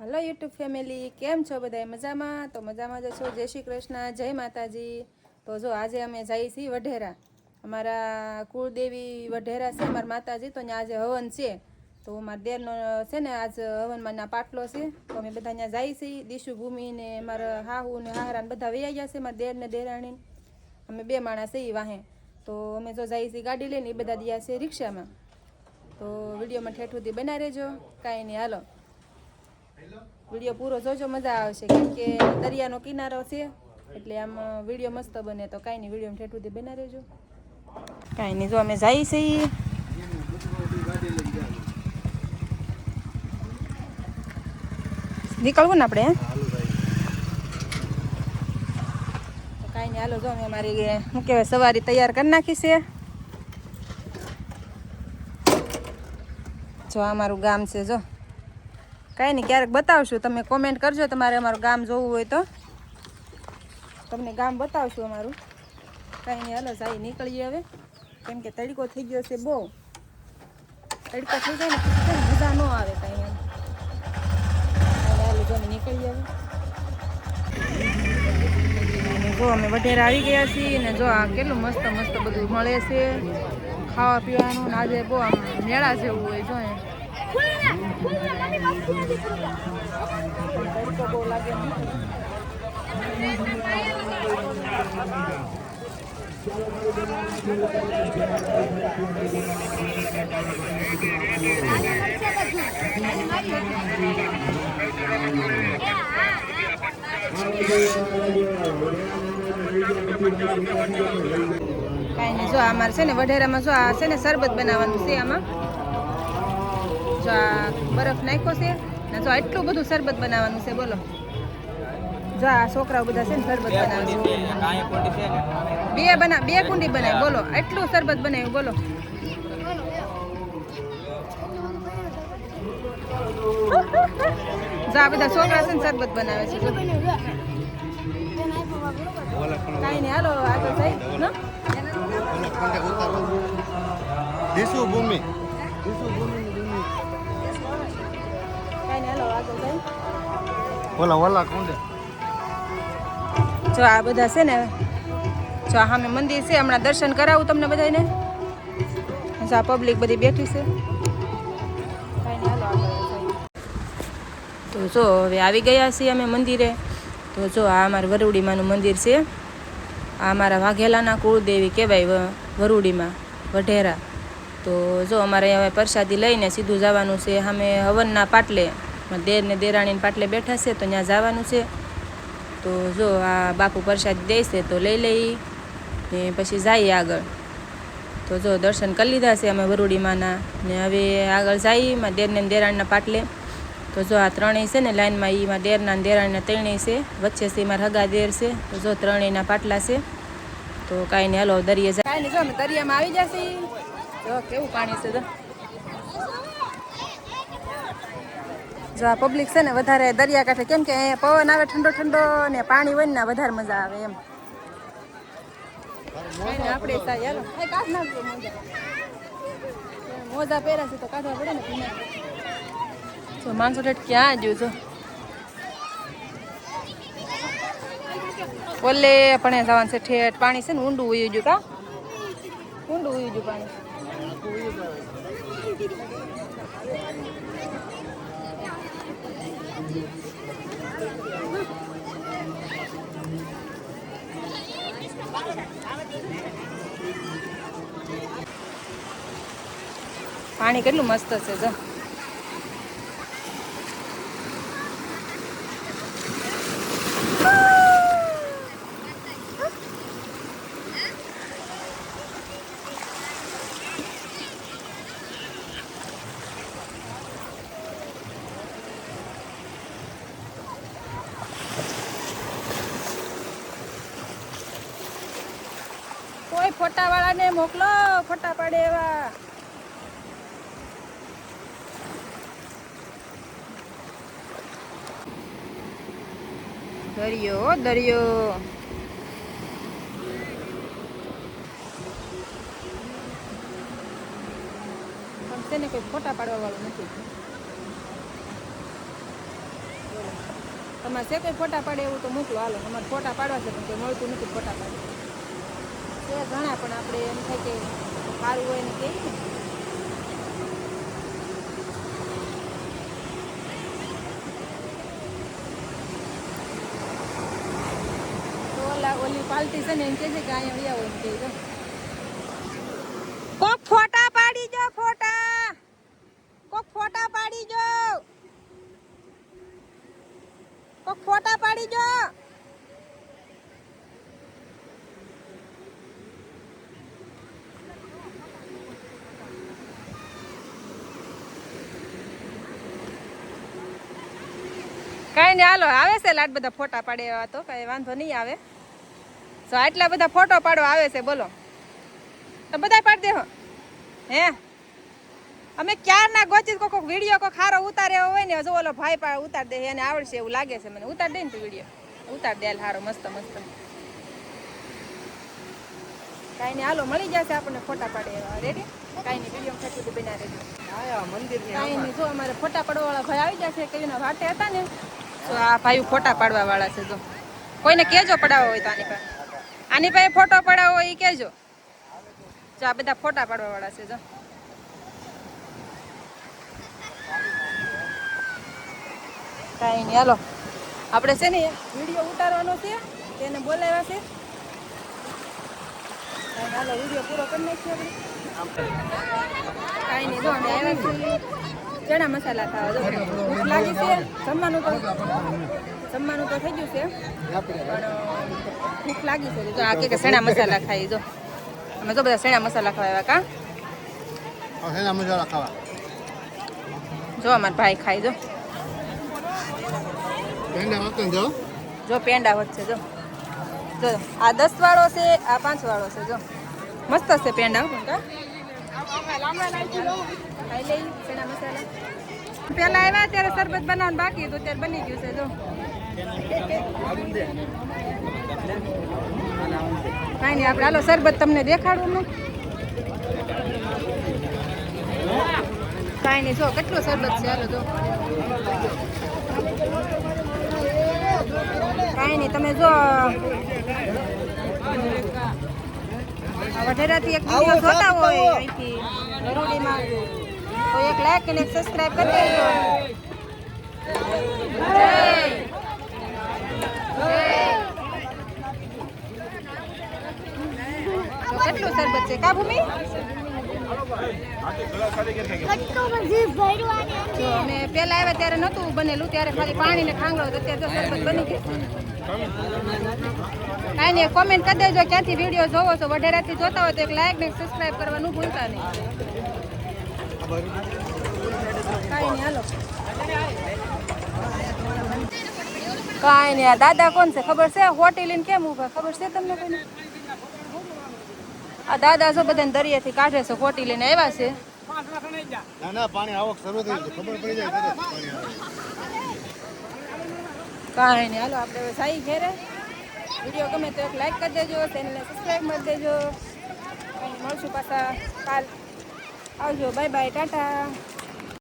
Hello YouTube family केम छो बधाय मजामा तो मजामा ज छो। जय श्री कृष्ण, जय माताजी। तो जो आज अमे जाई छी वढेरा, अमारा कुलदेवी वढेरा से अमार माताजी। तो आज हवन से तो अमार देरनो छे ने आज हवन में पाटलो से तो अमे बधा ત્યાં जाई छी। दिशु भूमि ने मारा हाहू ने हाहरा ने बधा वया गया छे। मारा देर ने देराणी अमे बे माणस ई वाहे तो अमे जो जाई छी गाड़ी लईने बधा दिया छे रिक्शा में। तो विडियो में ठेठ सुधी बना रहेजो। काई नहीं हालो विडियो पूरो जोजो, मजा आवशे केम के दरियानो किनारो छे એટલે આમ વિડિયો મસ્ત બને। તો કાઈ નહીં વિડિયો માં ઠેઠ સુધી બના રહેજો। કાઈ નહીં જો અમે જઈ છીએ નીકળવું ને આપણે। તો કાઈ નહીં હાલો જો અમે અમારી શું કહેવાય સવારી તૈયાર કરી નાખી છે। જો આ અમારું ગામ છે। જો કાંઈ નહીં ક્યારેક બતાવશું, તમે કોમેન્ટ કરજો તમારે અમારું ગામ જોવું હોય તો તમને ગામ બતાવશું અમારું। કાંઈ નહીં હાલો જાય નીકળીએ હવે કેમ કે તડકો થઈ ગયો છે બહુ। તડકો થઈ જાય ને પછી મજા ન આવે કાંઈ એમ। હાલો જો અમે નીકળીએ હવે। જો અમે વઢેરા આવી ગયા છીએ ને જો આ કેટલું મસ્ત મસ્ત બધું મળે છે ખાવા પીવાનું ને આજે બહુ આમ મેળા જેવું હોય। જો તડકો બહુ લાગે કાંઈ નહીં। જો અમારે છે ને વઢેરામાં જો આ છે ને શરબત બનાવવાનું છે। આમાં જો આ બરફ નાખ્યો છે ને જો એટલું બધું શરબત બનાવવાનું છે બોલો। જો આ છોકરાઓ બધા છે ને શરબત બનાવે બે કુંડી બનાવી બોલો। એટલું શરબત બનાવ્યું બોલો। જો આ બધા છોકરા છે ને શરબત બનાવે છે। કાંઈ નહીં હાલો આગળ જઈ દિશુ ભૂમિ ઓલા કોંડે। જો આ બધા છે ને જો આ સામે મંદિર છે, હમણાં દર્શન કરાવું તમને બધાને। જો આ પબ્લિક બધી બેઠી છે। કાંઈ નહીં હાલો આગળ તો જો હવે આવી ગયા છીએ અમે મંદિરે। તો જો આ અમારું વરુડીમાનું મંદિર છે। આ અમારા વાઘેલાના કુળદેવી કહેવાય વરુડીમાં વઢેરા। તો જો અમારે હવે પ્રસાદી લઈને સીધું જવાનું છે સામે હવનના પાટલે। દેર ને દેરાણીને પાટલે બેઠા છે તો ત્યાં જવાનું છે। તો જો આ બાપુ પ્રસાદ દેશે તો લઈ લઈ ને પછી જઈએ આગળ। તો જો દર્શન કરી લીધા છે અમે વરુડીમાના ને હવે આગળ જઈએ માં દેર ને દેરાણીના પાટલે। તો જો આ ત્રણેય છે ને લાઈનમાં એમાં દેરના ને દેરાણીના ત્રણેય છે, વચ્ચે છે મારા હગા દેર છે। તો જો ત્રણેયના પાટલા છે। તો કાંઈ નહીં હાલો દરિયે જાય। કાંઈ નહીં જો અમે દરિયામાં આવી જશે। જો કેવું પાણી છે। જો આ પબ્લિક છે ને વધારે દરિયા કાંઠે કેમ કે અહીંયા પવન આવે ઠંડો ઠંડો ને પાણી હોય ને વધારે મજા આવે એમ। આપણે ચાલો કાઢ નાખજો મોજા પહેર્યા છે તો કાઢવા પડે ને। જો માણસો ઠેઠ ક્યાં ગયું છો ઓલે પણ જવાનું છે ઠેઠ। પાણી છે ને ઊંડું ઉયું ગયું। કા ઊંડું ઉયું ગયું પાણી। પાણી કેટલું મસ્ત છે। જો કોઈ ફોટા વાળાને મોકલો, ફોટા પાડે એવા। દરિયો દરિયો છે ને કોઈ ફોટા પાડવા વાળું નથી। તમારે છે કોઈ ફોટા પાડે એવું તો મોકલો હાલો. અમારે ફોટા પાડવા છે પણ કોઈ મળતું નથી ફોટા પાડે છે ઘણા, પણ આપણે એમ થાય કે સારું હોય ને કહીએ ને. તો ઓલી પાલટી છે ને એમ કહે છે કે અહીંયા હોય એમ કહે છે. કોક ફોટા પાડી જો, ફોટા કોક ફોટા પાડી જો, કોક ફોટા પાડી જો. કઈ નહીં હાલો, આવે છે લાટ બધા ફોટા પાડે એવા તો કઈ વાંધો નહીં આવે. તો આટલા બધા ફોટો પાડવા આવે છે બોલો તો બધા પાડી દેહો. હે અમે ક્યારના ગોચી કોઈક વિડીયો કોઈ ખારો ઉતારે હોય ને, જો ઓલો ભાઈ ઉતાર દે, એને આવડશે એવું લાગે છે મને. ઉતાર દે ને તું વિડીયો, ઉતાર દે હારો મસ્ત મસ્ત. કાંઈ નહીં હાલો, મળી જશે આપણને ફોટા પાડે એવા. રેડી? કાંઈ નહીં, વિડીયો ખેંચી તો બના રેડી. કાંઈ નહીં, જો અમારે ફોટા પાડવાવાળા ભાઈ આવી જશે. કઈના વાટે હતા ને તો આ ભાઈ ફોટા પાડવા વાળા છે. જો કોઈને કહેજો પડાવો હોય તો આની પાસે ફોટો પડાવો હોય એ કહેજો. જો આ બધા ફોટા પાડવા વાળા છે. જો કાંઈ નહીં હાલો, આપણે છે ને વિડીયો ઉતારવાનો છે, તેને બોલાવ્યા છે. હાલો વિડીયો પૂરો કરી નાખીએ આપણે. કાંઈ નહીં, જો અમે આવ્યા છીએ ચણા મસાલા ખાવા. જો ભૂખ લાગી છે, જમવાનું તો થઈ ગયું છે પણ ભૂખ લાગી છે. જો આ કે ચણા મસાલા ખાઈ. જો અમે તો બધા ચણા મસાલા ખાવા કા ચણા મસાલા ખાવા. જો અમારા ભાઈ ખાઈ. જો જો પેંડા વચ્ચે જો જો આ 10 વાળો છે, આ 5 વાળો છે. જો મસ્ત છે પેંડા પણ કા ખાઈ લઈ ચણા મસાલા. પેલા આવ્યા ત્યારે શરબત બનાવવાનું બાકી હતું, ત્યારે બની ગયું છે. જો કાંઈ નહીં આપણે હાલો શરબત તમને દેખાડું ને. કાંઈ નહીં, જો કેટલું શરબત છે. હાલો જો કાંઈ નહીં, તમે જો વઢેરાથી એક વિડીયો જોતા હોય અહીંથી ગરુડીમાં તો એક લાઈક અને એક સબસ્ક્રાઇબ કરી દેજો. તો કેટલું શરબત છે કા ભૂમિ? જો અમે પેલા આવ્યા ત્યારે નતું બનેલું, ત્યારે ખાલી પાણી ને ખાંગડો હતો. અત્યારે તો શરબત બની ગયું. કાંઈ નહીં, કોમેન્ટ કરી દેજો ક્યાંથી વિડીયો જોવો છો. વઢેરાથી જોતા હોય તો એક લાઈક ને સબસ્ક્રાઇબ કરવાનું ભૂલતા નહીં. કાંઈ નહીં હાલો. કાંઈ નહીં, આ દાદા કોણ છે ખબર છે? હોટી લઈને કેમ ઉભા ખબર છે તમને કોઈને? આ દાદા છો બધાને દરિયાથી કાઢે છે, હોટી લઈને આવ્યા છે. પાણી આવક શરૂ થઈ ગઈ, ખબર પડી જાય. કાંઈ નહીં હાલો, આપણે હવે સાઈ ઘેરે. વિડીયો ગમે તો એક લાઈક કરી દેજો, ચેનલને સબસ્ક્રાઈબ કરી દેજો. કંઈ મળશું પાછા કાલ. આવજો, બાય બાય, ટાટા.